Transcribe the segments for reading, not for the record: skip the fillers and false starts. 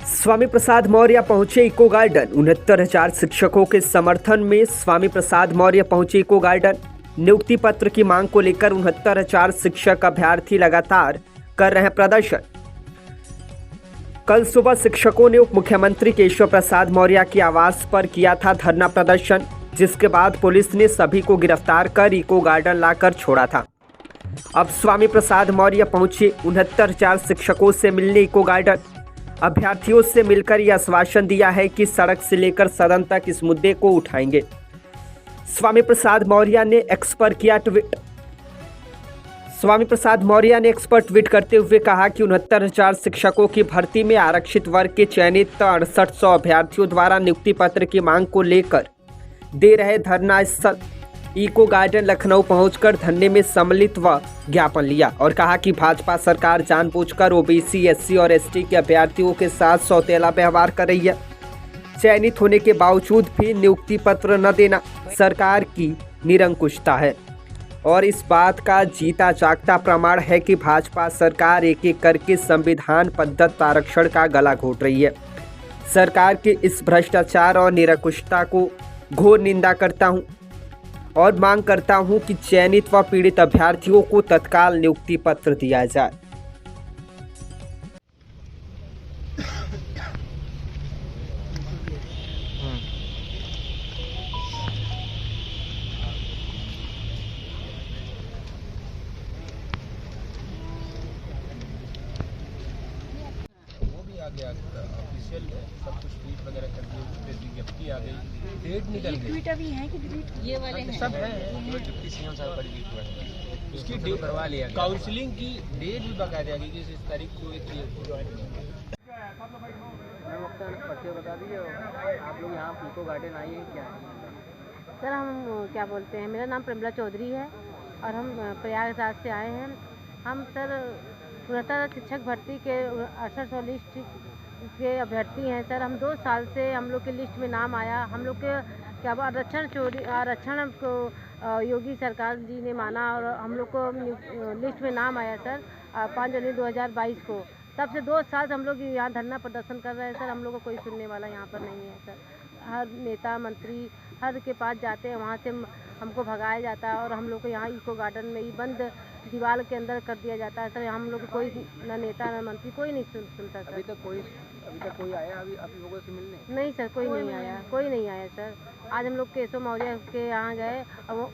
स्वामी प्रसाद मौर्य पहुंचे eco garden. 69,000 शिक्षकों के समर्थन में स्वामी प्रसाद मौर्य पहुंचे इको गार्डन। नियुक्ति पत्र की मांग को लेकर 69,000 शिक्षक अभ्यर्थी लगातार कर रहे हैं प्रदर्शन। कल सुबह शिक्षकों ने उप मुख्यमंत्री केशव प्रसाद मौर्य के आवास पर किया था धरना प्रदर्शन, जिसके बाद पुलिस ने सभी को गिरफ्तार कर इको गार्डन लाकर छोड़ा था। अब स्वामी प्रसाद मौर्य पहुंचे 69,000 शिक्षकों से मिलने इको गार्डन। अभ्यर्थियों से मिलकर यह आश्वासन दिया है कि सड़क से लेकर सदन तक इस मुद्दे को उठाएंगे। स्वामी प्रसाद मौर्य ने एक्स पर किया ट्वीट। स्वामी प्रसाद मौर्य ने एक्स पर ट्वीट करते हुए कहा कि 69,000 शिक्षकों की भर्ती में आरक्षित वर्ग के चयनित 6800 अभ्यर्थियों द्वारा नियुक्ति पत्र की मांग को लेकर दे रहे धरना स्थल इको गार्डन लखनऊ पहुंचकर धरने में सम्मिलित व ज्ञापन लिया और कहा कि भाजपा सरकार जानबूझकर ओबीसी, एससी और एसटी के अभ्यर्थियों के साथ सौतेला व्यवहार कर रही है। चयनित होने के बावजूद भी नियुक्ति पत्र न देना सरकार की निरंकुशता है और इस बात का जीता जागता प्रमाण है कि भाजपा सरकार एक एक करके संविधान प्रदत्त आरक्षण का गला घोट रही है। सरकार के इस भ्रष्टाचार और निरंकुशता को घोर निंदा करता हूं और मांग करता हूं कि चयनित व पीड़ित अभ्यर्थियों को तत्काल नियुक्ति पत्र दिया जाए। आ गया ऑफिशियल सब कुछ ट्वीट वगैरह कर दिए, उस पे विज्ञप्ति आ गई, डेट निकल गई। ट्वीट अभी है कि डिलीट ये वाले हैं सब हैं। डिप्टी सीएम साहब पर डिलीट हुआ, उसकी डेट करवा लिया। काउंसलिंग की डेट भी बकायदा आ गई कि इस तारीख को ज्वाइन। मैम आपका परिचय बता दीजिए, आप लोग यहाँ इको गार्डन आए हैं क्या? सर हम क्या बोलते हैं, मेरा नाम प्रमिला चौधरी है और हम प्रयागराज से आए हैं। हम सर 69,000 शिक्षक भर्ती के 6800 लिस्ट के अभ्यर्थी हैं सर। हम 2 साल से हम लोग के लिस्ट में नाम आया। हम लोग के क्या आरक्षण को योगी सरकार जी ने माना और हम लोग को लिस्ट में नाम आया सर 5 जनवरी 2022 को। तब से 2 साल से हम लोग यहाँ धरना प्रदर्शन कर रहे हैं सर। हम लोग को कोई सुनने वाला यहाँ पर नहीं है सर। हर नेता मंत्री हर के पास जाते हैं, वहाँ से हमको भगाया जाता है और हम लोग को यहाँ इको गार्डन में ही बंद दीवार के अंदर कर दिया जाता है सर। हम लोग को कोई न नेता न मंत्री कोई नहीं सुनता सर। अभी तक कोई आया अभी आप लोगों से मिलने? नहीं सर, कोई नहीं आया सर। आज हम लोग केशव मौर्य के यहाँ गए और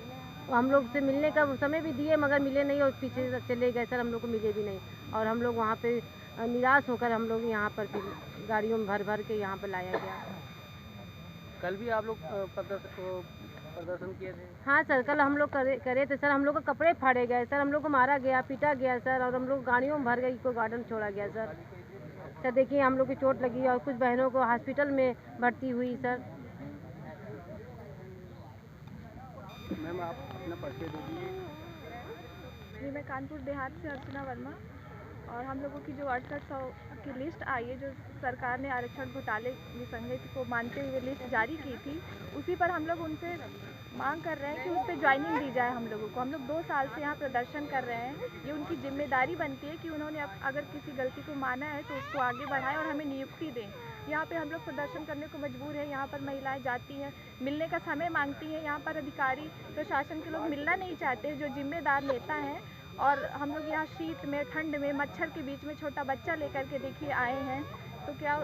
हम लोग से मिलने का समय भी दिए मगर मिले नहीं और पीछे चले गए सर। हम लोग को मिले भी नहीं और हम लोग वहाँ पे निराश होकर हम लोग यहाँ पर फिर गाड़ियों में भर के यहाँ पर लाया गया। कल भी आप लोग प्रदर्शन किए थे? हाँ सर, कल हम लोग करे थे सर। हम लोग को कपड़े फाड़े गए सर, हम लोग को मारा गया, पीटा गया सर और हम लोग गाड़ियों में भर गए इको गार्डन छोड़ा गया सर। सर देखिए हम लोग की चोट लगी और कुछ बहनों को हॉस्पिटल में भर्ती हुई सर। मैम आप अपना परिचय दे दीजिए। जी मैं कानपुर देहात से अर्चना वर्मा और हम लोगों की जो 6800 की लिस्ट आई है, जो सरकार ने आरक्षण घोटाले निसंदिग्ध को मानते हुए लिस्ट जारी की थी, उसी पर हम लोग उनसे मांग कर रहे हैं कि उस पर ज्वाइनिंग दी जाए हम लोगों को। हम लोग 2 साल से यहाँ प्रदर्शन कर रहे हैं। ये उनकी जिम्मेदारी बनती है कि उन्होंने अगर किसी गलती को माना है तो उसको आगे बढ़ाएं और हमें नियुक्ति दें। यहाँ पे हम लोग प्रदर्शन करने को मजबूर हैं। यहाँ पर महिलाएं जाती हैं, मिलने का समय मांगती हैं। यहाँ पर अधिकारी प्रशासन के लोग मिलना नहीं चाहते, जो जिम्मेदार नेता हैं। और हम लोग यहाँ शीत में, ठंड में, मच्छर के बीच में छोटा बच्चा लेकर के देखिए आए हैं, तो क्या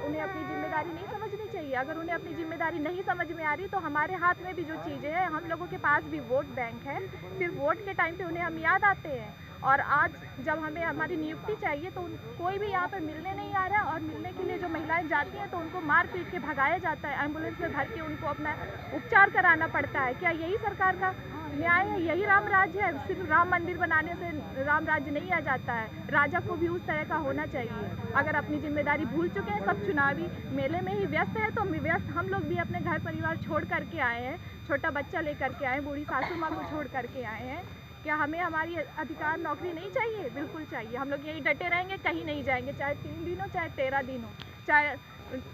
उन्हें अपनी जिम्मेदारी नहीं समझनी चाहिए? अगर उन्हें अपनी जिम्मेदारी नहीं समझ में आ रही तो हमारे हाथ में भी जो चीज़ें हैं, हम लोगों के पास भी वोट बैंक है। सिर्फ वोट के टाइम पे उन्हें हम याद आते हैं और आज जब हमें हमारी नियुक्ति चाहिए तो कोई भी यहाँ पर मिलने नहीं आ रहा और मिलने के लिए जो महिलाएं जाती हैं तो उनको मार पीट के भगाया जाता है, एम्बुलेंस में भर के उनको अपना उपचार कराना पड़ता है। क्या यही सरकार का न्याय है? यही राम राज्य है? सिर्फ राम मंदिर बनाने से राम राज्य नहीं आ जाता है, राजा को भी उस तरह का होना चाहिए। अगर अपनी जिम्मेदारी भूल चुके हैं, सब चुनावी मेले में ही व्यस्त है, तो व्यस्त हम लोग भी अपने घर परिवार छोड़ करके आए हैं, छोटा बच्चा लेकर के आए, बूढ़ी सासू माँ को छोड़ करके आए हैं। क्या हमें हमारी अधिकार नौकरी नहीं चाहिए? बिल्कुल चाहिए। हम लोग यही डटे रहेंगे, कहीं नहीं जाएंगे, चाहे 3 दिन हो चाहे 13 दिन हो, चाहे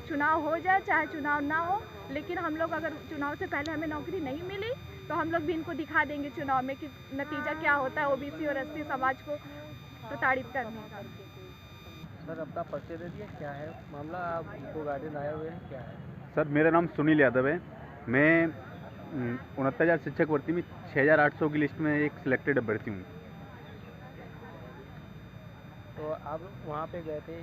चुनाव हो जाए चाहे चुनाव ना हो। लेकिन हम लोग अगर चुनाव से पहले हमें नौकरी नहीं मिली तो हम लोग भी इनको दिखा देंगे चुनाव में कि नतीजा क्या होता है ओबीसी और एसटी समाज को प्रताड़ित करने का। सर अपना परिचय दे दिया, क्या है मामला? आप इको गार्डन आए हुए हैं, क्या है? सर मेरा नाम सुनील यादव है। मैं 69,000 शिक्षक भर्ती में 6,800 की लिस्ट में एक सिलेक्टेड अभ्यर्थी हूँ। तो आप वहाँ पे गए थे,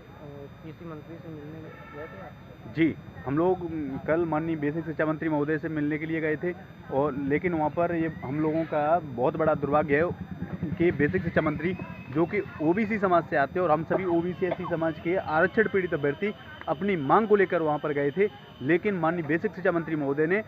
कृषि मंत्री से मिलने गए थे आप? जी, हम लोग कल माननीय बेसिक शिक्षा मंत्री महोदय से मिलने के लिए गए थे, और लेकिन वहाँ पर ये हम लोगों का बहुत बड़ा दुर्भाग्य है कि बेसिक शिक्षा मंत्री जो कि ओबीसी समाज से आते हैं, और हम सभी ओबीसी एससी समाज के आरक्षण पीड़ित अभ्यर्थी अपनी मांग को लेकर वहाँ पर गए थे, लेकिन माननीय बेसिक शिक्षा मंत्री महोदय ने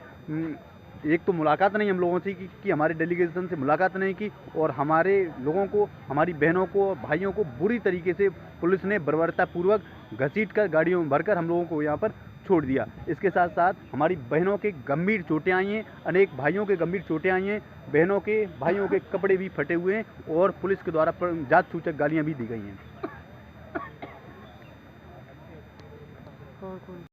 एक तो मुलाकात नहीं हम लोगों से की कि हमारे डेलीगेशन से मुलाकात नहीं की, और हमारे लोगों को, हमारी बहनों को, भाइयों को बुरी तरीके से पुलिस ने बर्बरतापूर्वक घसीट कर गाड़ियों में भरकर हम लोगों को यहाँ पर छोड़ दिया। इसके साथ साथ हमारी बहनों के गंभीर चोटें आई हैं, अनेक भाइयों के गंभीर चोटें आई हैं, बहनों के, भाइयों के कपड़े भी फटे हुए हैं, और पुलिस के द्वारा जात सूचक गालियाँ भी दी गई हैं। कौन कौन